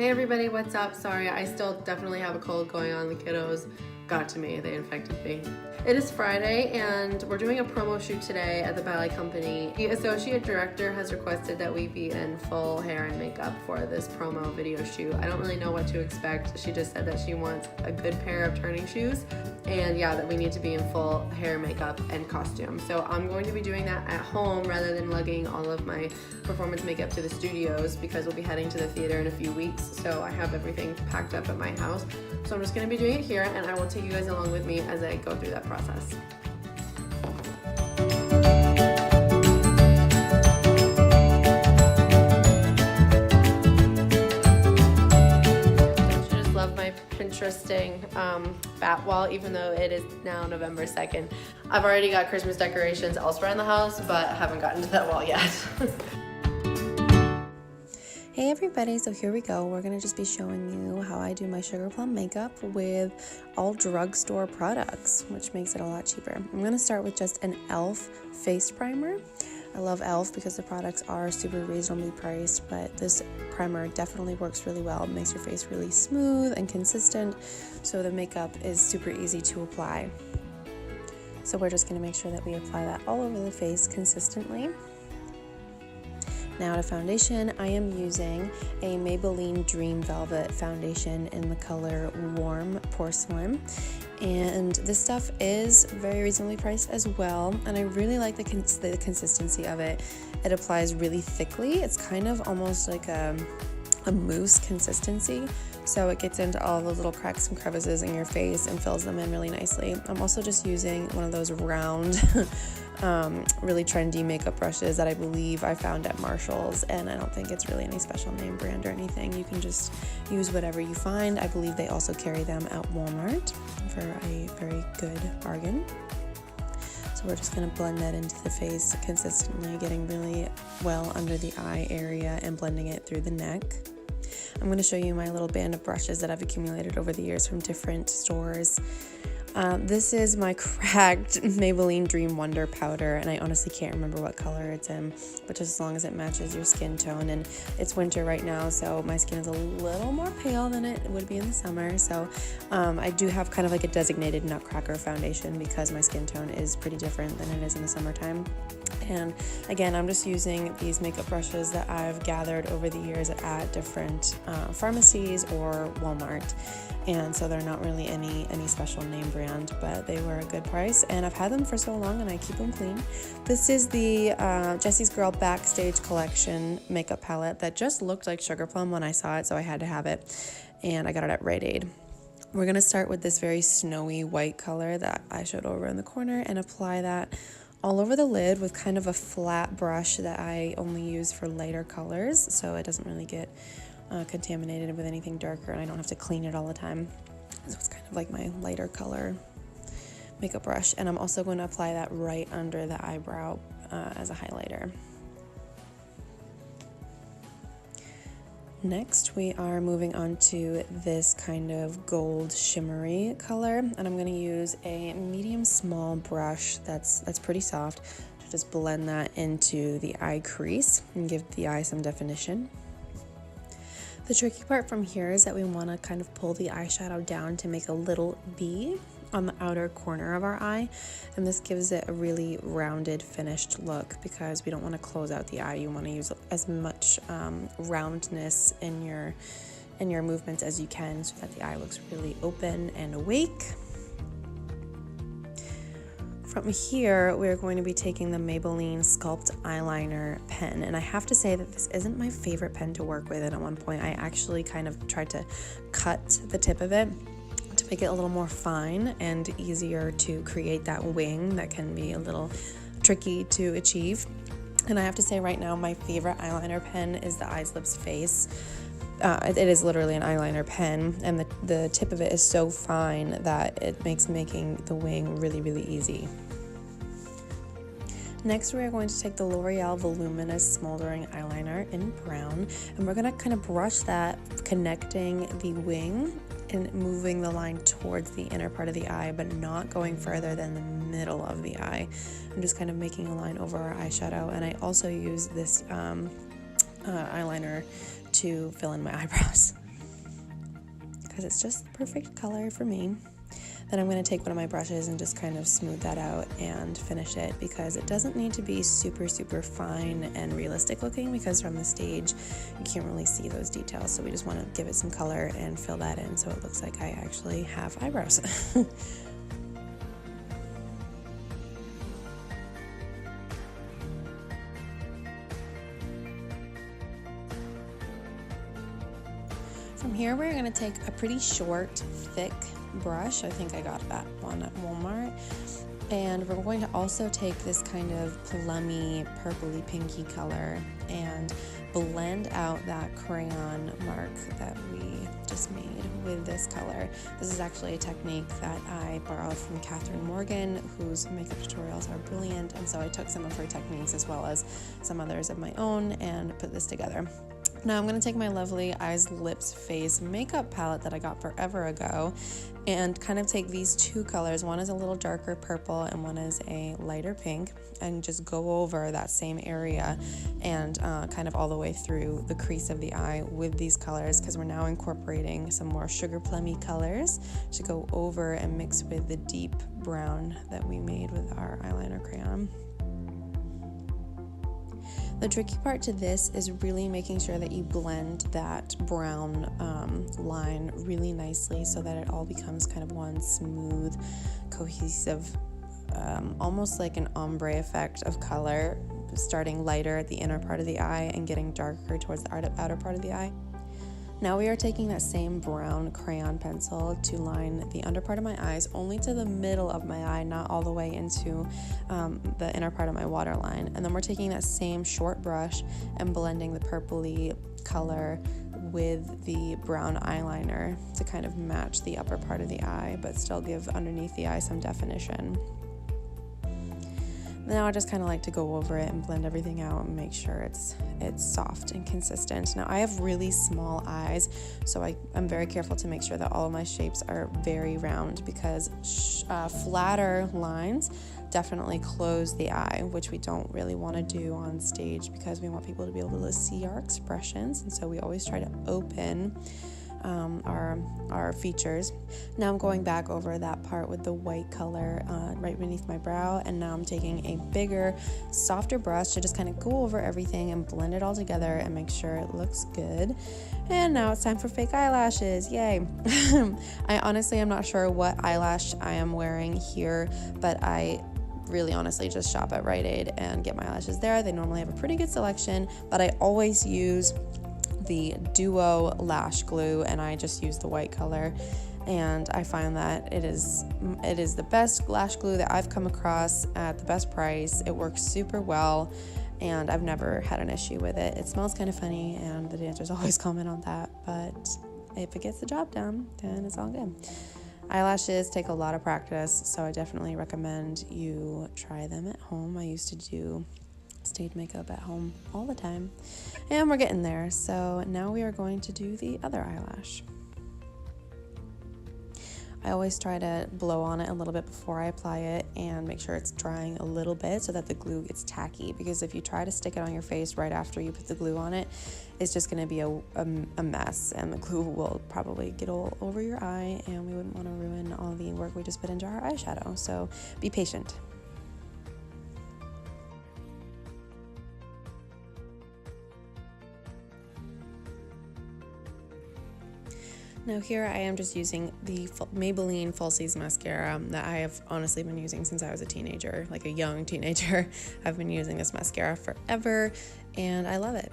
Hey everybody, what's up? Sorry, I still definitely have a cold going on. The kiddos got to me, they infected me. It is Friday and we're doing a promo shoot today at the ballet company. The associate director has requested that we be in full hair and makeup for this promo video shoot. I don't really know what to expect. She just said that she wants a good pair of turning shoes and yeah, that we need to be in full hair, makeup, and costume. So I'm going to be doing that at home rather than lugging all of my performance makeup to the studios because we'll be heading to the theater in a few weeks. So I have everything packed up at my house. So I'm just gonna be doing it here and I will take you guys along with me as I go through that process. Don't you just love my Pinteresting bat wall, even though it is now November 2nd. I've already got Christmas decorations elsewhere in the house, but haven't gotten to that wall yet. Hey everybody, so here we go. We're gonna just be showing you how I do my Sugarplum makeup with all drugstore products, which makes it a lot cheaper. I'm gonna start with just an e.l.f. face primer. I love e.l.f. because the products are super reasonably priced, but this primer definitely works really well. It makes your face really smooth and consistent, so the makeup is super easy to apply. So we're just gonna make sure that we apply that all over the face consistently. Now to foundation, I am using a Maybelline Dream Velvet foundation in the color Warm Porcelain. And this stuff is very reasonably priced as well, and I really like the consistency of it. It applies really thickly. It's kind of almost like a mousse consistency, so it gets into all the little cracks and crevices in your face and fills them in really nicely. I'm also just using one of those round really trendy makeup brushes that I believe I found at Marshall's, and I don't think it's really any special name brand or anything. You can just use whatever you find. I believe they also carry them at Walmart for a very good bargain. So we're just going to blend that into the face consistently, getting really well under the eye area and blending it through the neck. I'm going to show you my little band of brushes that I've accumulated over the years from different stores. This is my cracked Maybelline Dream Wonder powder, and I honestly can't remember what color it's in, but just as long as it matches your skin tone. And it's winter right now, so my skin is a little more pale than it would be in the summer, so I do have kind of like a designated Nutcracker foundation because my skin tone is pretty different than it is in the summertime. And again, I'm just using these makeup brushes that I've gathered over the years at different pharmacies or Walmart. And so they're not really any special name brand, but they were a good price. And I've had them for so long and I keep them clean. This is the Jessie's Girl Backstage Collection makeup palette that just looked like Sugarplum when I saw it, so I had to have it. And I got it at Rite Aid. We're going to start with this very snowy white color that I showed over in the corner and apply that all over the lid with kind of a flat brush that I only use for lighter colors, so it doesn't really get contaminated with anything darker and I don't have to clean it all the time. So it's kind of like my lighter color makeup brush, and I'm also going to apply that right under the eyebrow as a highlighter. Next, we are moving on to this kind of gold shimmery color, and I'm going to use a medium small brush that's pretty soft to just blend that into the eye crease and give the eye some definition. The tricky part from here is that we want to kind of pull the eyeshadow down to make a little V on the outer corner of our eye, and this gives it a really rounded finished look because we don't want to close out the eye. You want to use as much roundness in your movements as you can so that the eye looks really open and awake. From here, we're going to be taking the Maybelline Sculpt Eyeliner pen, and I have to say that this isn't my favorite pen to work with, and at one point I actually kind of tried to cut the tip of it to make it a little more fine and easier to create that wing that can be a little tricky to achieve. And I have to say right now my favorite eyeliner pen is the Eyes Lips Face. It is literally an eyeliner pen, and the tip of it is so fine that it makes making the wing really, really easy. Next, we are going to take the Loreal Voluminous Smoldering Eyeliner in brown, and we're going to kind of brush that, connecting the wing and moving the line towards the inner part of the eye, but not going further than the middle of the eye. I'm just kind of making a line over our eyeshadow, and I also use this eyeliner to fill in my eyebrows. because it's just the perfect color for me. Then I'm going to take one of my brushes and just kind of smooth that out and finish it, because it doesn't need to be super fine and realistic looking, because from the stage you can't really see those details. So we just want to give it some color and fill that in so it looks like I actually have eyebrows. From here, we're going to take a pretty short, thick brush. I think I got that one at Walmart. And we're going to also take this kind of plummy, purpley, pinky color and blend out that crayon mark that we just made with this color. This is actually a technique that I borrowed from Kathryn Morgan, whose makeup tutorials are brilliant. And so I took some of her techniques as well as some others of my own and put this together. Now I'm going to take my lovely Eyes, Lips, Face makeup palette that I got forever ago and kind of take these two colors. One is a little darker purple and one is a lighter pink, and just go over that same area and kind of all the way through the crease of the eye with these colors, because we're now incorporating some more sugar plummy colors to go over and mix with the deep brown that we made with our eyeliner crayon. The tricky part to this is really making sure that you blend that brown line really nicely so that it all becomes kind of one smooth, cohesive, almost like an ombre effect of color, starting lighter at the inner part of the eye and getting darker towards the outer part of the eye. Now we are taking that same brown crayon pencil to line the under part of my eyes, only to the middle of my eye, not all the way into the inner part of my waterline. And then we're taking that same short brush and blending the purpley color with the brown eyeliner to kind of match the upper part of the eye, but still give underneath the eye some definition. Now I just kind of like to go over it and blend everything out and make sure it's soft and consistent. Now I have really small eyes, so I'm very careful to make sure that all of my shapes are very round, because flatter lines definitely close the eye, which we don't really want to do on stage, because we want people to be able to see our expressions, and so we always try to open our features. Now I'm going back over that part with the white color right beneath my brow, and now I'm taking a bigger, softer brush to just kind of go over everything and blend it all together and make sure it looks good. And now it's time for fake eyelashes. Yay! I honestly am not sure what eyelash I am wearing here, but I really honestly just shop at Rite Aid and get my eyelashes there. They normally have a pretty good selection, but I always use the Duo lash glue, and I just use the white color, and I find that it is the best lash glue that I've come across at the best price. It works super well, and I've never had an issue with it. It smells kind of funny, and the dancers always comment on that, but if it gets the job done, then it's all good. Eyelashes take a lot of practice, so I definitely recommend you try them at home. I used to do stage makeup at home all the time, and we're getting there. So now we are going to do the other eyelash. I always try to blow on it a little bit before I apply it and make sure it's drying a little bit so that the glue gets tacky, because if you try to stick it on your face right after you put the glue on it, it's just going to be a mess, and the glue will probably get all over your eye, and we wouldn't want to ruin all the work we just put into our eyeshadow. So be patient. Now here I am just using the Maybelline Falsies mascara that I have honestly been using since I was a teenager, like a young teenager. I've been using this mascara forever, and I love it.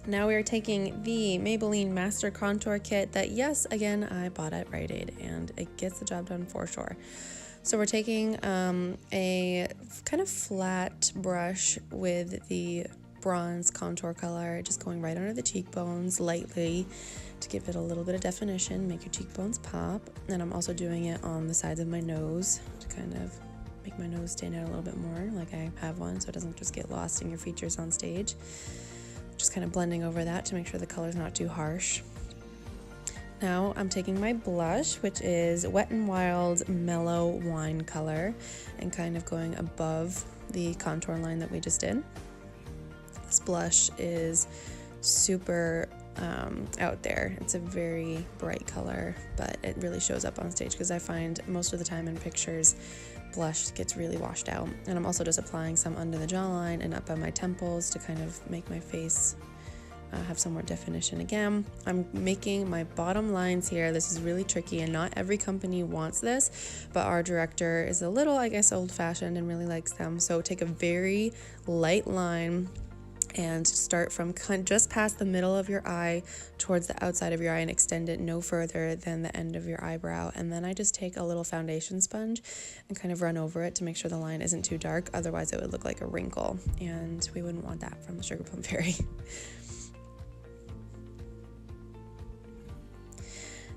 Now we are taking the Maybelline Master Contour Kit that, yes, again, I bought at Rite Aid, and it gets the job done for sure. So we're taking a kind of flat brush with the bronze contour color, just going right under the cheekbones lightly to give it a little bit of definition, make your cheekbones pop. And I'm also doing it on the sides of my nose to kind of make my nose stand out a little bit more, like I have one, so it doesn't just get lost in your features on stage. Just kind of blending over that to make sure the color's not too harsh. Now I'm taking my blush, which is Wet n Wild Mellow Wine color, and kind of going above the contour line that we just did. This blush is super out there. It's a very bright color, but it really shows up on stage because I find most of the time in pictures blush gets really washed out. And I'm also just applying some under the jawline and up by my temples to kind of make my face have some more definition again. I'm making my bottom lines here. This is really tricky and not every company wants this, but our director is a little, I guess, old-fashioned and really likes them. So take a very light line and start from just past the middle of your eye towards the outside of your eye and extend it no further than the end of your eyebrow. And then I just take a little foundation sponge and kind of run over it to make sure the line isn't too dark. Otherwise it would look like a wrinkle, and we wouldn't want that from the Sugarplum Fairy.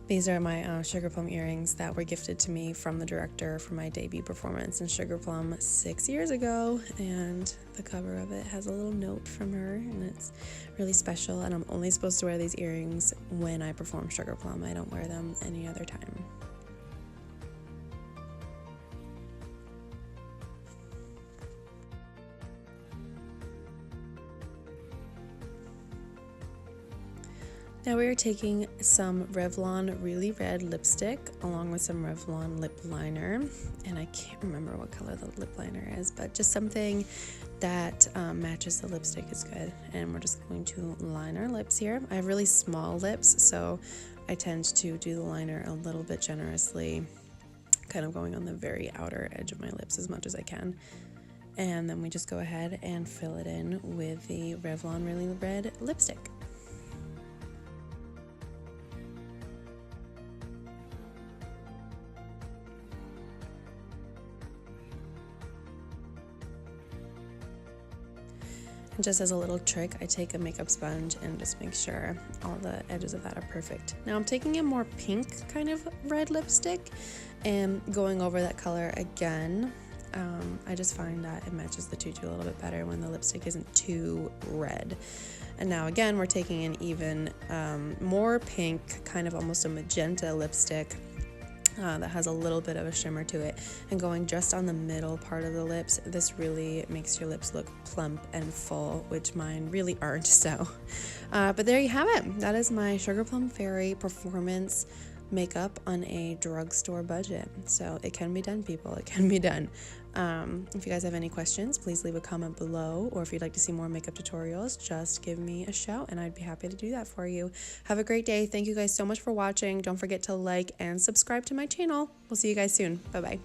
These are my Sugarplum earrings that were gifted to me from the director for my debut performance in Sugarplum 6 years ago, and the cover of it has a little note from her, and it's really special, and I'm only supposed to wear these earrings when I perform Sugarplum. I don't wear them any other time. Now we are taking some Revlon Really Red lipstick along with some Revlon lip liner, and I can't remember what color the lip liner is, but just something that matches the lipstick is good. And we're just going to line our lips here. I have really small lips, so I tend to do the liner a little bit generously, kind of going on the very outer edge of my lips as much as I can. And then we just go ahead and fill it in with the Revlon Really Red lipstick. And just as a little trick, I take a makeup sponge and just make sure all the edges of that are perfect. Now I'm taking a more pink kind of red lipstick and going over that color again. I just find that it matches the tutu a little bit better when the lipstick isn't too red. And now again, we're taking an even more pink, kind of almost a magenta lipstick that has a little bit of a shimmer to it, and going just on the middle part of the lips. This really makes your lips look plump and full, which mine really aren't. So but there you have it. That is my Sugarplum Fairy performance makeup on a drugstore budget. So it can be done, people. It can be done. If you guys have any questions, please leave a comment below, or if you'd like to see more makeup tutorials, just give me a shout and I'd be happy to do that for you. Have a great day. Thank you guys so much for watching. Don't forget to like and subscribe to my channel. We'll see you guys soon. Bye bye.